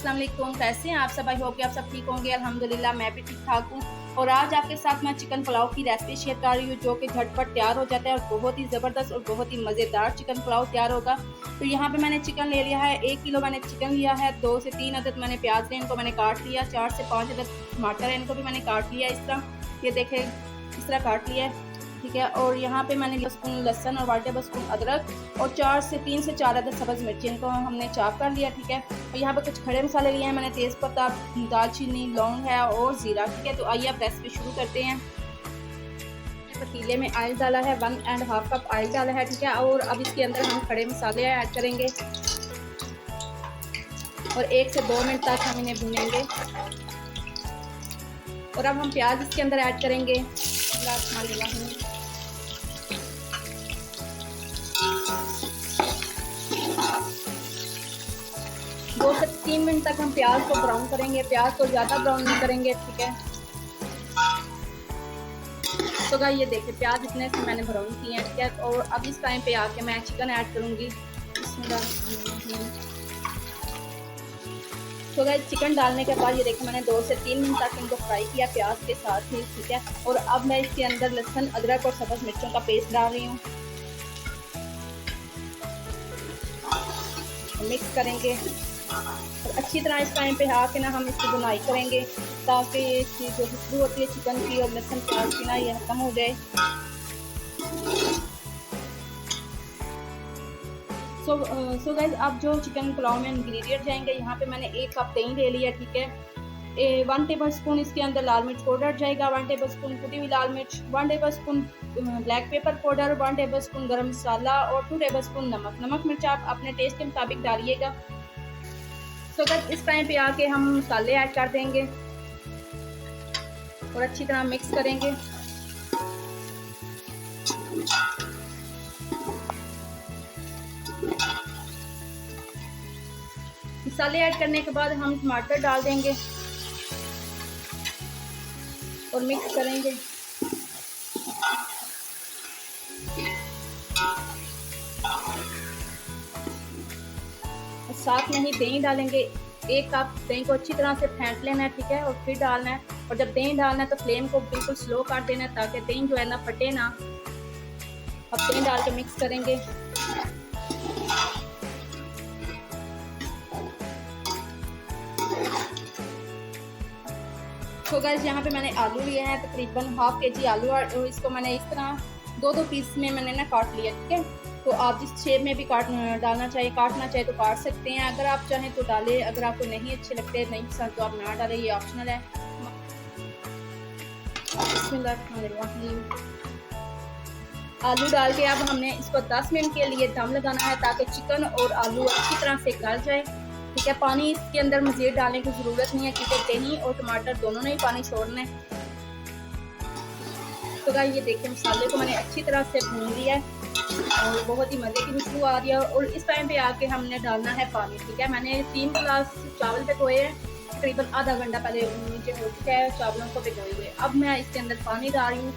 अस्सलाम वालेकुम। कैसे हैं आप सब? आई होप कि आप सब ठीक होंगे। अल्हम्दुलिल्लाह मैं भी ठीक ठाक हूँ। और आज आपके साथ मैं चिकन पुलाव की रेसिपी शेयर कर रही हूँ, जो कि झटपट तैयार हो जाता है और बहुत ही ज़बरदस्त और बहुत ही मज़ेदार चिकन पुलाव तैयार होगा। तो यहाँ पे मैंने चिकन ले लिया है, 1 किलो मैंने चिकन लिया है, 2 से 3 अदद मैंने प्याज लिए, इनको मैंने काट लिया, 4 से 5 अदद टमाटर है, इनको भी मैंने काट लिया इस तरह। ये देखें इस तरह काट लिया है, ठीक है। और यहाँ पे मैंने 1 स्पून लहसुन और 1 टेबल स्पून अदरक और 3 से 4 अदद सब्ज़ मिर्ची, इनको हमने चाप कर लिया, ठीक है। और यहाँ पे कुछ खड़े मसाले लिए हैं मैंने, तेज़पत्ता, दालचीनी, लौंग है और ज़ीरा, ठीक है। तो आइए आप रेसिपी शुरू करते हैं। पतीले में ऑयल डाला है, 1.5 कप ऑयल डाला है, ठीक है। और अब इसके अंदर हम खड़े मसाले ऐड करेंगे और 1 से 2 मिनट तक हम इन्हें भूनेंगे। और अब हम प्याज इसके अंदर ऐड करेंगे। 2 से 3 मिनट तक हम प्याज को ब्राउन करेंगे, प्याज को ज़्यादा ब्राउन नहीं करेंगे, ठीक है। तो गाइस ये देखिए प्याज इतने से मैंने ब्राउन किए हैं, ठीक है। और अब इस टाइम पे आके मैं चिकन ऐड करूँगी। तो गाइस चिकन डालने के बाद ये देखिए मैंने 2 से 3 मिनट तक इनको फ्राई किया प्याज के साथ ही, ठीक है। और अब मैं इसके अंदर लहसुन, अदरक और सब्ज़ मिर्चों का पेस्ट डाल रही हूँ, मिक्स करेंगे और अच्छी तरह इस टाइम पे आके ना हम इसकी बुनाई करेंगे, ताकि इसकी जो खुशबू होती है चिकन की और लहसुन प्याज की ना ये खत्म हो जाए। सो गाइस अब जो चिकन पुलाव में इंग्रेडिएंट जाएंगे, यहाँ पे मैंने 1 कप दही ले लिया, ठीक है। 1 टेबल स्पून इसके अंदर लाल मिर्च पाउडर जाएगा, 1 टेबल स्पून कुटी हुई लाल मिर्च, 1 table spoon black pepper powder, 1 table spoon गरम मसाला और 2 टेबल स्पून नमक मिर्च आप अपने टेस्ट के मुताबिक डालिएगा। तो गाइस इस टाइम पे आके हम मसाले ऐड कर देंगे और अच्छी तरह मिक्स करेंगे। मसाले ऐड करने के बाद हम टमाटर डाल देंगे और मिक्स करेंगे। साथ में ही दही डालेंगे, 1 कप दही को अच्छी तरह से फेंट लेना है, ठीक है। और फिर डालना है, और जब दही डालना है तो फ्लेम को बिल्कुल स्लो कर देना है, ताकि दही जो है ना फटे ना। अब दही डाल के मिक्स करेंगे। तो गाइस यहाँ पे मैंने आलू लिए हैं, तकरीबन ½ kg आलू, और इसको मैंने इस तरह 2-2 पीस में मैंने ना काट लिया, ठीक है। तो आप जिस शेप में भी काटना चाहे तो काट सकते हैं। अगर आप चाहें तो डालें, अगर आपको नहीं अच्छे लगते, नहीं पसंद तो आप ना डालें, ये ऑप्शनल है। आलू डाल के अब हमने इसको 10 मिनट के लिए दम लगाना है, ताकि चिकन और आलू अच्छी तरह से गल जाए, ठीक है। पानी इसके अंदर मज़ीद डालने की ज़रूरत नहीं है, क्योंकि दही और टमाटर दोनों ने ही पानी छोड़ना है। तो गाइस ये देखिए मसाले को मैंने अच्छी तरह से भून लिया है और बहुत ही मज़े की खुशबू आ रही है। और इस टाइम पे आके हमने डालना है पानी, ठीक है। मैंने 3 गिलास चावल भिगोए हैं, तकरीबन आधा घंटा पहले नीचे हो चुका है चावलों को भिगोए हुए। अब मैं इसके अंदर पानी डाल रही हूँ।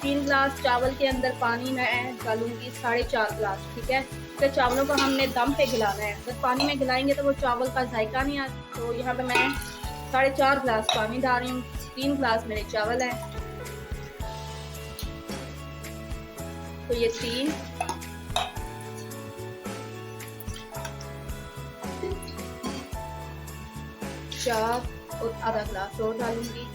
3 गिलास चावल के अंदर पानी मैं डालूंगी 4.5 गिलास, ठीक है। तो चावलों को हमने दम पे गिलाना है, जब पानी में गिलाएंगे तो वो चावल का जायका नहीं आता। तो यहाँ पे मैं 4.5 गिलास पानी डाल रही हूँ, 3 गिलास मेरे चावल हैं। तो ये 3, 4 और आधा गिलास और डालूंगी।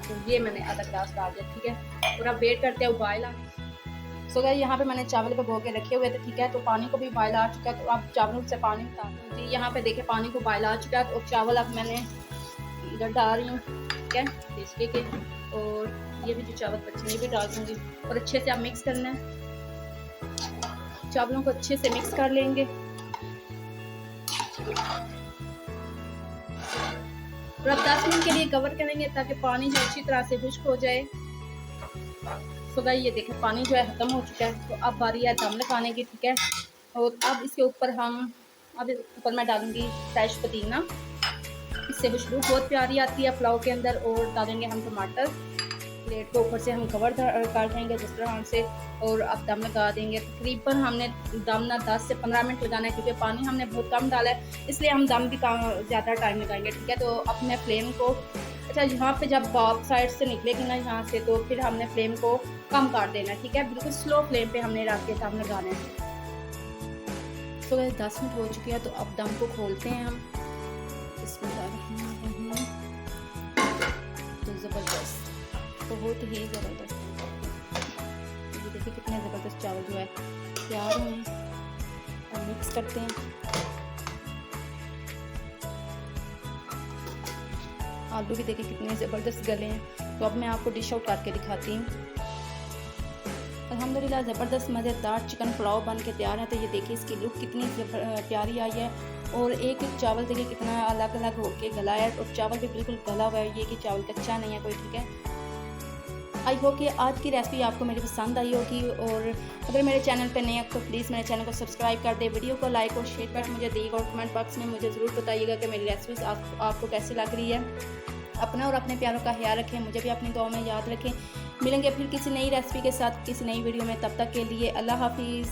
तो ये मैंने आधा गिलास डाल दिया, ठीक है। और अब वेट करते हैं उबाल आने। सो गाइस यहाँ पे मैंने चावल भिगो के रखे हुए थे, ठीक है। तो पानी को भी उबाल आ चुका है, तो अब चावलों से पानी उतार जी। यहाँ पे देखिए पानी को उबाल आ चुका है, और चावल अब मैंने इधर डाल रही हूँ, ठीक है, इसके के। और ये भी जो चावल बचे ये भी डाल दूँगी और अच्छे से आप मिक्स करना है। चावलों को अच्छे से मिक्स कर लेंगे और अब 10 मिनट के लिए कवर करेंगे, ताकि पानी जो अच्छी तरह से खुश्क हो जाए। तो गाइस ये देखें पानी जो है ख़त्म हो चुका है। तो अब बारी है दम लगाने की, ठीक है। और अब इसके ऊपर मैं डालूंगी फ्रेश पुदीना, इससे खुशबू बहुत प्यारी आती है पुलाव के अंदर। और डालेंगे हम टमाटर, प्लेट के ऊपर से हम कवर कर देंगे जिस तरह से, और अब दम लगा देंगे। तकरीबन हमने दम ना 10 से 15 मिनट लगाना है, क्योंकि पानी हमने बहुत कम डाला है, इसलिए हम दम भी ज़्यादा टाइम लगाएंगे। ठीक है, तो अपने फ्लेम को, अच्छा यहाँ पे जब बाप साइड से निकलेगी ना यहाँ से, तो फिर हमने फ्लेम को कम कर देना। ठीक है, बिल्कुल स्लो फ्लेम पे हमने रख के दम लगाना है। तो 10 मिनट हो चुके हैं, तो अब दम को खोलते हैं हम। तो ज़बरदस्त, बहुत ही ज़बरदस्त, ये देखिए कितने ज़बरदस्त चावल जो है तैयार हुए हैं। और मिक्स करते हैं। आलू भी देखिए कितने ज़बरदस्त गले हैं। तो अब मैं आपको डिश आउट करके दिखाती हूँ। अल्हम्दुलिल्लाह ज़बरदस्त मज़ेदार चिकन पुलाव बन के तैयार है। तो ये देखिए इसकी लुक कितनी प्यारी आई है, और एक एक चावल देखिए कितना अलग अलग होके गला है, और चावल भी बिल्कुल गला हुआ है, ये कि चावल कच्चा नहीं है कोई। ठीक है, आई होप कि आज की रेसिपी आपको मेरी पसंद आई होगी, और अगर मेरे चैनल पर नए हैं तो प्लीज़ मेरे चैनल को सब्सक्राइब कर दे, वीडियो को लाइक और शेयर कर मुझे दिएगा, और कमेंट बॉक्स में मुझे ज़रूर बताइएगा कि मेरी रेसिपीज़ आपको कैसी लग रही है। अपना और अपने प्यारों का ख्याल रखें, मुझे भी अपनी दुआ में याद रखें। मिलेंगे फिर किसी नई रेसिपी के साथ किसी नई वीडियो में, तब तक के लिए अल्लाह हाफिज़।